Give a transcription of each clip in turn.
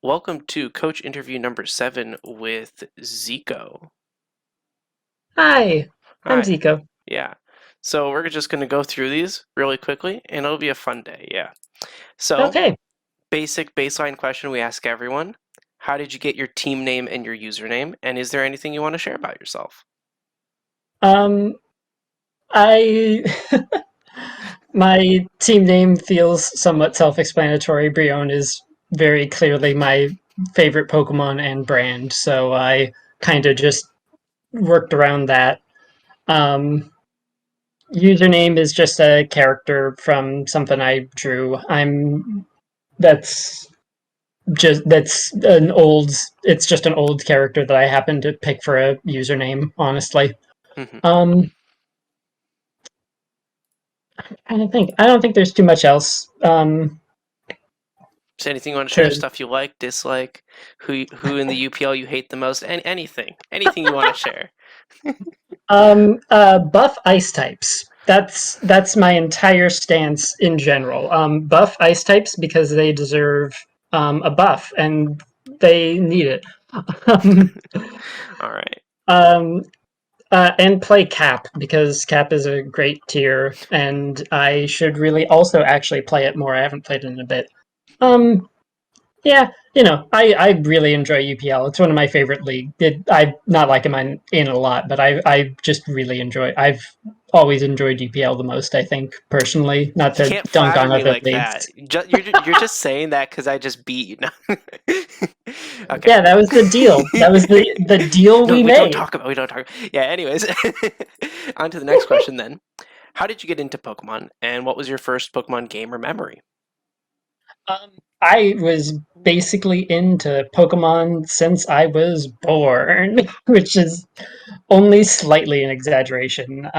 Welcome to coach interview number 7 with Zico. Hi, I'm Hi. Zico. Yeah. So we're just going to go through these really quickly and it'll be a fun day. Yeah. So, Okay. basic baseline question we ask everyone. How did you get your team name and your username? And is there anything you want to share about yourself? Um, I my team name feels somewhat self-explanatory. Brionne is very clearly my favorite Pokemon and brand, so I kind of just worked around that. Um, Username is just a character from something I drew. That's that's an old. It's just an old character that I happened to pick for a username. Honestly. Hmm. Um, I don't think there's too much else Is there anything you want to share? to Stuff you like, dislike, who in the UPL you hate the most, and anything you want to share. buff ice types. That's my entire stance in general. Buff ice types because they deserve a buff and they need it. um, All right. um, and play Cap because Cap is a great tier, and I should really also actually play it more. I haven't played it in a bit. Um, Yeah, I really enjoy UPL. It's one of my favorite league. I'm not like I'm in a lot, but I just really enjoy. I've always enjoyed UPL the most. I think personally, not You to can't dunk flatter on me other like that. leagues. You're just saying that because I just beat you. No. Okay. Yeah, that was the deal. That was the deal No, we we don't made. talk about. We don't talk. Yeah. Anyways, on to the next question then. How did you get into Pokemon, and what was your first Pokemon game or memory? Um, I was basically into Pokemon since I was born, which is only slightly an exaggeration.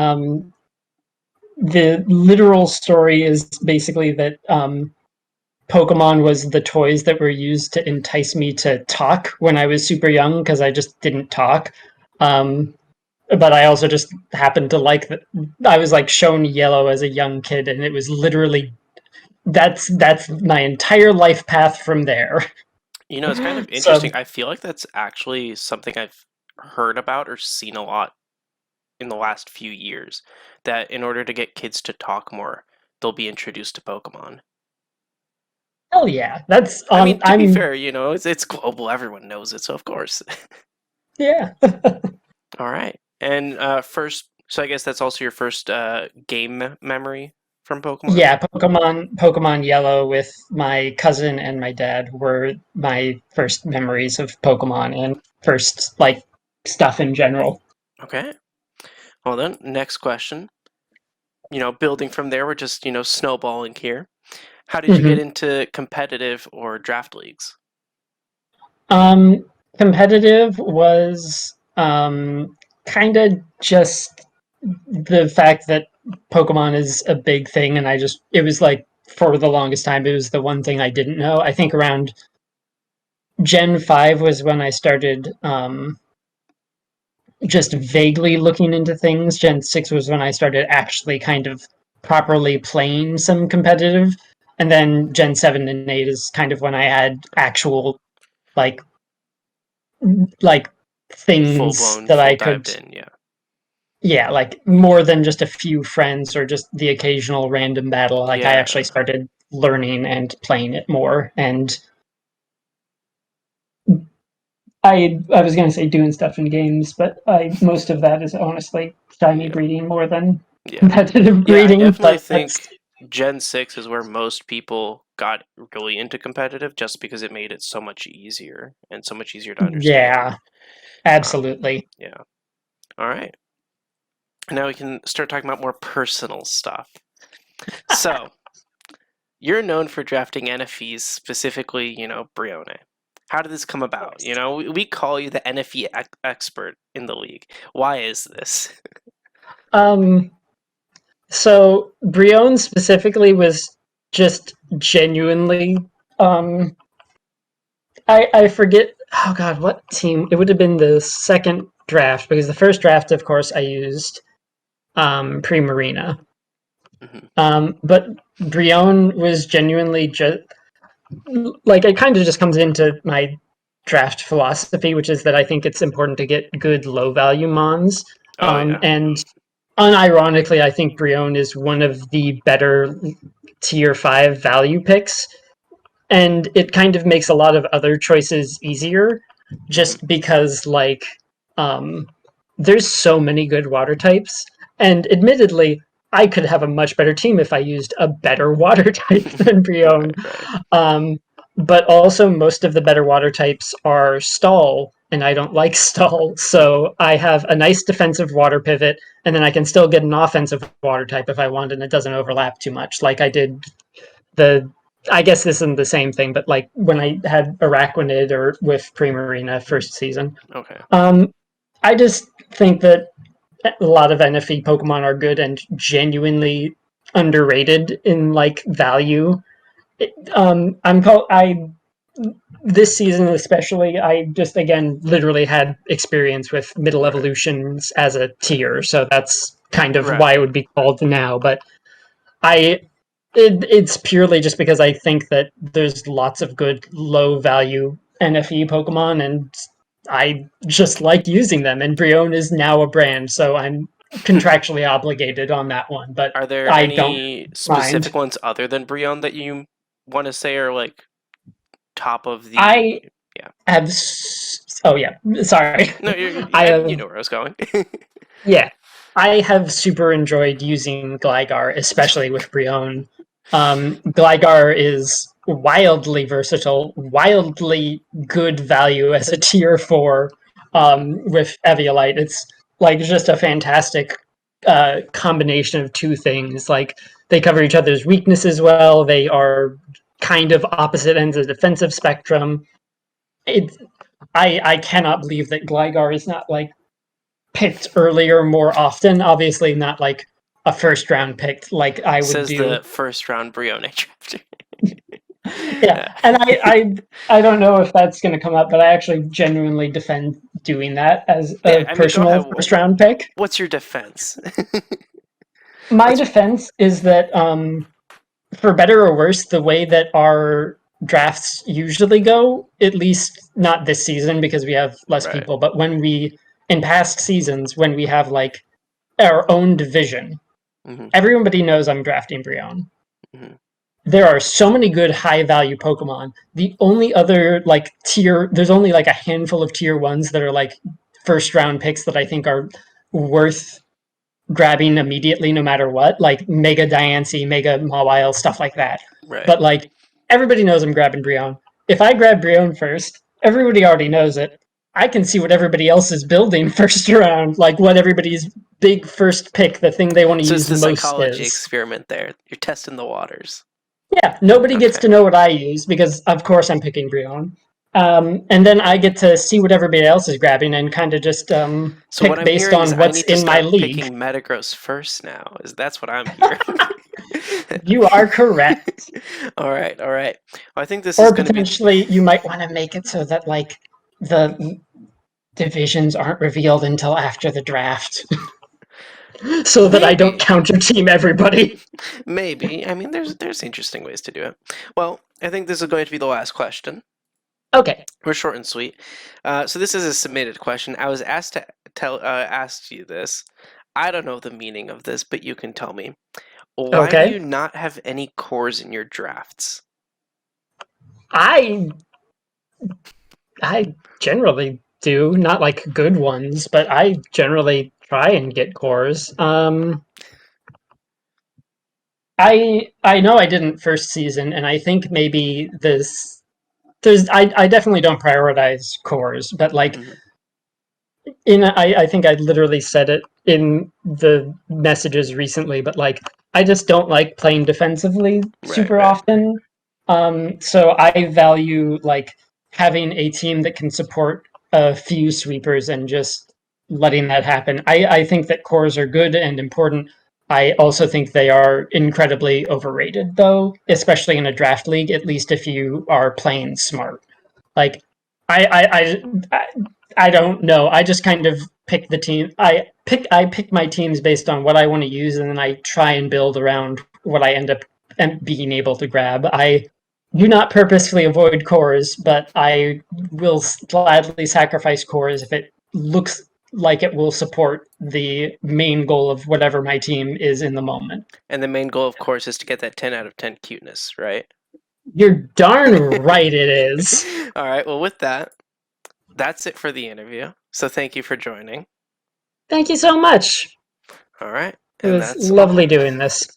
The literal story is basically that Pokemon was the toys that were used to entice me to talk when I was super young because I just didn't talk. Um, but I also just happened to like that. I was like shown yellow as a young kid, and it was literally that's my entire life path from there. It's kind of So interesting. I feel like that's actually something I've heard about or seen a lot in the last few years. That in order to get kids to talk more, they'll be introduced to Pokemon. hell yeah, that's I mean, to be I'm fair, it's global. Everyone knows it, so of course. yeah. All right. And so I guess that's also your first game memory from Pokemon? Yeah, Pokemon Yellow with my cousin and my dad were my first memories of Pokemon and first like stuff in general. Okay. Well then, next question. Building from there, we're just, snowballing here. How did you get Hmm. into competitive or draft leagues? Um, Competitive was kind of just the fact that Pokemon is a big thing, and it was like for the longest time it was the one thing I didn't know. I think around Gen 5 was when I started just vaguely looking into things. Gen 6 was when I started actually kind of properly playing some competitive. And then Gen 7 and 8 is kind of when I had actual like like Full things blown, that full I could, dived in, yeah. yeah, like more than just a few friends or just the occasional random battle. Like I actually Yeah. started learning and playing it more, and I was gonna say doing stuff in games, but I most of that is honestly shiny Yeah. breeding more than Yeah. competitive Yeah, I breeding. definitely But that's think Gen 6 is where most people got really into competitive just because it made it so much easier and so much easier to understand. yeah, Um, absolutely. yeah. All right. Now we can start talking about more personal stuff. So, you're known for drafting NFEs, specifically, Brione. How did this come about? We call you the NFE expert in the league. Why is this? Um, so Brionne specifically was just genuinely um I forget, oh god, what team, it would have been the second draft because the first draft of course I used Pre-Marina. Hmm. But Brionne was genuinely just like it kind of just comes into my draft philosophy, which is that I think it's important to get good low value mons. Oh yeah. And unironically, I think Brion is one of the better tier 5 value picks. And it kind of makes a lot of other choices easier Hmm. just because, like, um, there's so many good water types. And admittedly, I could have a much better team if I used a better water type than Brion. Right, right. Um, but also, most of the better water types are stall, and I don't like stall. So I have a nice defensive water pivot, and then I can still get an offensive water type if I want, and it doesn't overlap too much. Like I did the. I guess this isn't the same thing, but like when I had Araquanid or with Primarina first season, Okay. um, I just think that a lot of NFE Pokemon are good and genuinely underrated in like value. I this season especially, I just again literally had experience with middle Right. evolutions as a tier, so that's kind of Right. why it would be called now. But I it's purely just because I think that there's lots of good low value NFE Pokemon, and I just like using them. And Brion is now a brand, so I'm contractually obligated on that one, but Are there I don't any specific mind. ones other than Brion that you want to say are like top of I the? Yeah. have. Oh yeah, sorry. No, I you have. know where I was going. Yeah, I have super enjoyed using Gligar, especially with Brion. Gligar is wildly versatile, wildly good value as a tier 4 with Eviolite. It's like just a fantastic combination of two things. Like they cover each other's weaknesses well. They are kind of opposite ends of the defensive spectrum. It, I cannot believe that Gligar is not like picked earlier more often. Obviously, not like a first round pick like I would Says the do. first round Brione drafter. Yeah, Yeah. and I don't know if that's going to come up, but I actually genuinely defend doing that as a Yeah, I mean, go personal ahead. first round pick. What's your defense? My What's your defense is that for better or worse, the way that our drafts usually go, at least not this season because we have less right? people, but when we in past seasons when we have like our own division, Hmm. everybody knows I'm drafting Brion. Hmm. There are so many good high value Pokemon. The only other like tier, there's only like a handful of tier ones that are like first round picks that I think are worth grabbing immediately no matter what, like Mega Diancie, Mega Mawile, stuff like that. Right. But like everybody knows I'm grabbing Brion. If I grab Brion first, everybody already knows it. I can see what everybody else is building first round, like what everybody's big first pick, the thing they want to So it's use the most psychology is. experiment there. You're testing the waters. Yeah, nobody gets Okay. to know what I use because, of course, I'm picking Brion. And then I get to see what everybody else is grabbing and kind of just So what pick I'm based hearing is on I what's need to in my start league. picking Metagross first now. Is that's what I'm hearing? You are correct. All right, all right. Well, I think this is Or going to be potentially, you might want to make it so that, like, the divisions aren't revealed until after the draft so that I don't maybe, counter team everybody. maybe. I mean, there's interesting ways to do it. Well, I think this is going to be the last question. Okay. We're short and sweet. So this is a submitted question. I was asked to asked you this. I don't know the meaning of this, but you can tell me. Why do Okay. you not have any cores in your drafts? I I generally do, not like good ones, but I generally try and get cores. I know I didn't first season, and I think maybe I definitely don't prioritize cores, but like Hmm. I think I literally said it in the messages recently, but like I just don't like playing defensively Right, super right. often. So I value like having a team that can support a few sweepers and just letting that happen. I think that cores are good and important. I also think they are incredibly overrated, though, especially in a draft league. At least if you are playing smart. Like I don't know. I just kind of pick the team. I pick my teams based on what I want to use, and then I try and build around what I end up being able to grab. I do not purposefully avoid cores, but I will gladly sacrifice cores if it looks like it will support the main goal of whatever my team is in the moment. And the main goal, of course, is to get that 10 out of 10 cuteness, right? You're darn right it is. All right, well, with that, that's it for the interview. So thank you for joining. Thank you so much. All right, It and was that's lovely all. doing this.